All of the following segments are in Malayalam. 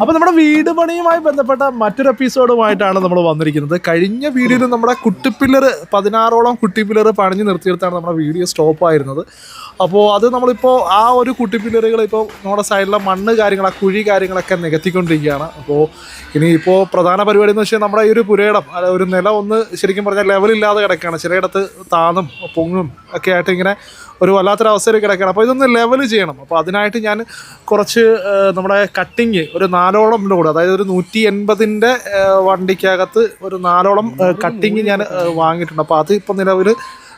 അപ്പോൾ നമ്മുടെ വീട് പണിയുമായി ബന്ധപ്പെട്ട മറ്റൊരു എപ്പിസോഡുമായിട്ടാണ് നമ്മൾ വന്നിരിക്കുന്നത്. കഴിഞ്ഞ വീഡിയോയിൽ നമ്മുടെ കുട്ടിപ്പില്ലർ 16ഓളം കുട്ടിപ്പില്ലർ പണിഞ്ഞ് നിർത്തിയെടുത്താണ് നമ്മുടെ വീഡിയോ സ്റ്റോപ്പ് ആയിരുന്നത്. അപ്പോൾ അത് നമ്മളിപ്പോൾ ആ ഒരു കുട്ടിപ്പില്ലറുകൾ ഇപ്പോൾ നമ്മുടെ സൈഡിലെ മണ്ണ് കാര്യങ്ങൾ, ആ കുഴി കാര്യങ്ങളൊക്കെ നികത്തിക്കൊണ്ടിരിക്കുകയാണ്. അപ്പോൾ ഇനിയിപ്പോൾ പ്രധാന പരിപാടി എന്ന് വെച്ചാൽ നമ്മുടെ ഈ ഒരു പുരയിടം, ഒരു നില ഒന്ന് ശരിക്കും പറഞ്ഞാൽ ലെവലില്ലാതെ കിടക്കുകയാണ്. ചിലയിടത്ത് താന്നും പൊങ്ങും ഒക്കെ ആയിട്ട് ഇങ്ങനെ ഒരു വല്ലാത്തൊരവസ്ഥയിൽ കിടക്കുകയാണ്. അപ്പോൾ ഇതൊന്ന് ലെവൽ ചെയ്യണം. അപ്പോൾ അതിനായിട്ട് ഞാൻ കുറച്ച് നമ്മുടെ കട്ടിങ് ഒരു 4ഓളം ലോഡ്, അതായത് ഒരു 180ൻ്റെ വണ്ടിക്കകത്ത് ഒരു 4ഓളം കട്ടിങ് ഞാൻ വാങ്ങിയിട്ടുണ്ട്. അപ്പോൾ അത് ഇപ്പോൾ നിലവിൽ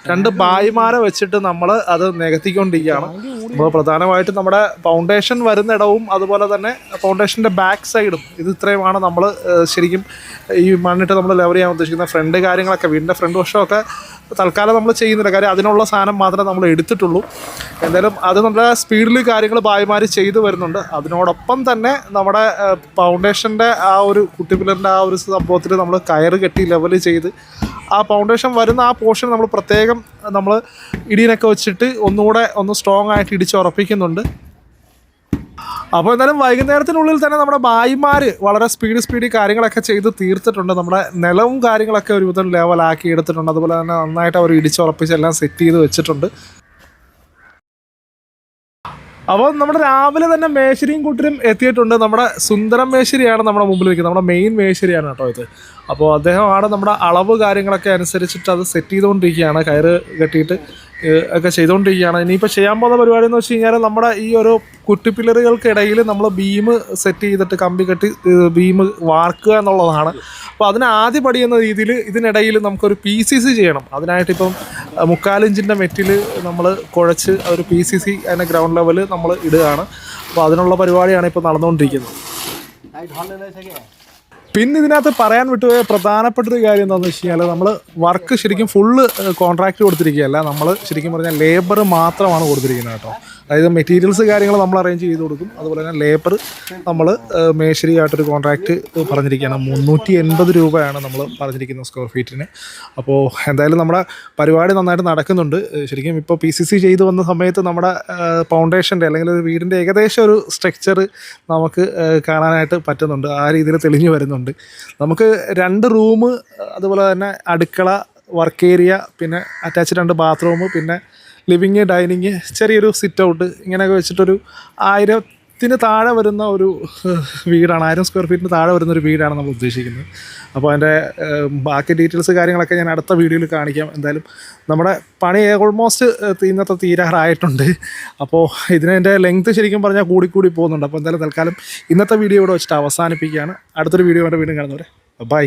2 ബായിമാരെ വെച്ചിട്ട് നമ്മൾ അത് നികത്തിക്കൊണ്ടിരിക്കുകയാണ്. അപ്പോൾ പ്രധാനമായിട്ടും നമ്മുടെ ഫൗണ്ടേഷൻ വരുന്നിടവും അതുപോലെ തന്നെ ഫൗണ്ടേഷൻ്റെ ബാക്ക് സൈഡും ഇത് ഇത്രയുമാണ് നമ്മൾ ശരിക്കും ഈ മണ്ണിട്ട് നമ്മൾ ലെവൽ ചെയ്യാൻ ഉദ്ദേശിക്കുന്ന ഫ്രണ്ട് കാര്യങ്ങളൊക്കെ, വീടിൻ്റെ ഫ്രണ്ട് വശമൊക്കെ തൽക്കാലം നമ്മൾ ചെയ്യുന്നില്ല. കാര്യം അതിനുള്ള സാധനം മാത്രമേ നമ്മൾ എടുത്തിട്ടുള്ളൂ. എന്തായാലും അത് നല്ല സ്പീഡിൽ കാര്യങ്ങൾ ബായിമാർ ചെയ്തു വരുന്നുണ്ട്. അതിനോടൊപ്പം തന്നെ നമ്മുടെ ഫൗണ്ടേഷൻ്റെ ആ ഒരു കുട്ടിപ്പില്ലറിൻ്റെ ആ ഒരു സംഭവത്തിൽ നമ്മൾ കയറ് കെട്ടി ലെവൽ ചെയ്ത് ആ ഫൗണ്ടേഷൻ വരുന്ന ആ പോർഷൻ നമ്മൾ പ്രത്യേകം നമ്മൾ ഇടിയനൊക്കെ വെച്ചിട്ട് ഒന്നുകൂടെ ഒന്ന് സ്ട്രോങ് ആയിട്ട് ഇടിച്ചുറപ്പിക്കുന്നുണ്ട്. അപ്പോൾ എന്തായാലും വൈകുന്നേരത്തിനുള്ളിൽ തന്നെ നമ്മുടെ ബായിമാർ വളരെ സ്പീഡ് കാര്യങ്ങളൊക്കെ ചെയ്ത് തീർത്തിട്ടുണ്ട്. നമ്മുടെ നിലവും കാര്യങ്ങളൊക്കെ ഒരുവിധം ലെവലാക്കി എടുത്തിട്ടുണ്ട്. അതുപോലെ തന്നെ നന്നായിട്ട് അവർ ഇടിച്ചുറപ്പിച്ച് എല്ലാം സെറ്റ് ചെയ്ത് വെച്ചിട്ടുണ്ട്. അപ്പോൾ നമ്മുടെ രാവിലെ തന്നെ മേശരിയും കൂട്ടരും എത്തിയിട്ടുണ്ട്. നമ്മുടെ സുന്ദരം മേശരിയാണ് നമ്മുടെ മുമ്പിൽ നിൽക്കുന്നത്. നമ്മുടെ മെയിൻ മേശരിയാണ് കേട്ടോ ഇത്. അപ്പോൾ അദ്ദേഹമാണ് നമ്മുടെ അളവ് കാര്യങ്ങളൊക്കെ അനുസരിച്ചിട്ട് അത് സെറ്റ് ചെയ്തുകൊണ്ടിരിക്കുകയാണ്, കയറ് കെട്ടിയിട്ട് ഒക്കെ ചെയ്തുകൊണ്ടിരിക്കുകയാണ്. ഇനിയിപ്പോൾ ചെയ്യാൻ പോകുന്ന പരിപാടി എന്ന് വെച്ച് കഴിഞ്ഞാൽ നമ്മുടെ ഈ ഒരു കുറ്റിപ്പില്ലറുകൾക്കിടയിൽ നമ്മൾ ബീം സെറ്റ് ചെയ്തിട്ട് കമ്പി കെട്ടി ബീം വാർക്കുക എന്നുള്ളതാണ്. അപ്പോൾ അതിന് ആദ്യ പടി എന്ന രീതിയിൽ ഇതിനിടയിൽ നമുക്കൊരു PCC ചെയ്യണം. അതിനായിട്ടിപ്പം 3/4 ഇഞ്ചിൻ്റെ മെറ്റിൽ നമ്മൾ കുഴച്ച് ഒരു PCC അതിൻ്റെ ഗ്രൗണ്ട് ലെവൽ നമ്മൾ ഇടുകയാണ്. അപ്പോൾ അതിനുള്ള പരിപാടിയാണ് ഇപ്പോൾ നടന്നുകൊണ്ടിരിക്കുന്നത്. പിന്നെ ഇതിനകത്ത് പറയാൻ വിട്ടുപോയ പ്രധാനപ്പെട്ടൊരു കാര്യം എന്താണെന്ന് വെച്ച് കഴിഞ്ഞാൽ നമ്മൾ വർക്ക് ശരിക്കും ഫുള്ള് കോൺട്രാക്റ്റ് കൊടുത്തിരിക്കുകയല്ല, നമ്മൾ ശരിക്കും പറഞ്ഞാൽ ലേബർ മാത്രമാണ് കൊടുത്തിരിക്കുന്നത് കേട്ടോ. അതായത് മെറ്റീരിയൽസ് കാര്യങ്ങൾ നമ്മൾ അറേഞ്ച് ചെയ്ത് കൊടുക്കും. അതുപോലെ തന്നെ ലേബർ നമ്മൾ മേശരിയായിട്ടൊരു കോൺട്രാക്റ്റ് പറഞ്ഞിരിക്കുകയാണ്. 380 രൂപയാണ് നമ്മൾ പറഞ്ഞിരിക്കുന്നത് സ്ക്വയർ ഫീറ്റിന്. അപ്പോൾ എന്തായാലും നമ്മുടെ പരിപാടി നന്നായിട്ട് നടക്കുന്നുണ്ട്. ശരിക്കും ഇപ്പോൾ PCC ചെയ്തു വന്ന സമയത്ത് നമ്മുടെ ഫൗണ്ടേഷൻ്റെ അല്ലെങ്കിൽ ഒരു വീടിൻ്റെ ഏകദേശം ഒരു സ്ട്രക്ചർ നമുക്ക് കാണാനായിട്ട് പറ്റുന്നുണ്ട്. ആ രീതിയിൽ തെളിഞ്ഞു വരുന്നുണ്ട്. നമുക്ക് 2 റൂം, അതുപോലെ തന്നെ അടുക്കള, വർക്ക് ഏരിയ, പിന്നെ അറ്റാച്ച്ഡ് 2 ബാത്റൂം, പിന്നെ ലിവിങ്, ഡൈനിങ്, ചെറിയൊരു സിറ്റ് ഔട്ട്, ഇങ്ങനെയൊക്കെ വെച്ചിട്ടൊരു 1000-ന് താഴെ വരുന്ന ഒരു വീടാണ്. 1000 സ്ക്വയർ ഫീറ്റിന് താഴെ വരുന്നൊരു വീടാണ് നമ്മൾ ഉദ്ദേശിക്കുന്നത്. അപ്പോൾ അതിൻ്റെ ബാക്കി ഡീറ്റെയിൽസ് കാര്യങ്ങളൊക്കെ ഞാൻ അടുത്ത വീഡിയോയിൽ കാണിക്കാം. എന്തായാലും നമ്മുടെ പണി ഓൾമോസ്റ്റ് ഇന്നത്തെ തീരാറായിട്ടുണ്ട്. അപ്പോൾ ഇതിൻ്റെ ലെങ്ത്ത് ശരിക്കും പറഞ്ഞാൽ കൂടി പോകുന്നുണ്ട്. അപ്പോൾ എന്തായാലും തൽക്കാലം ഇന്നത്തെ വീഡിയോ ഇവിടെ വെച്ചിട്ട് അവസാനിപ്പിക്കുകയാണ്. അടുത്തൊരു വീഡിയോ വീണ്ടും കാണുന്നവരെ ബൈ.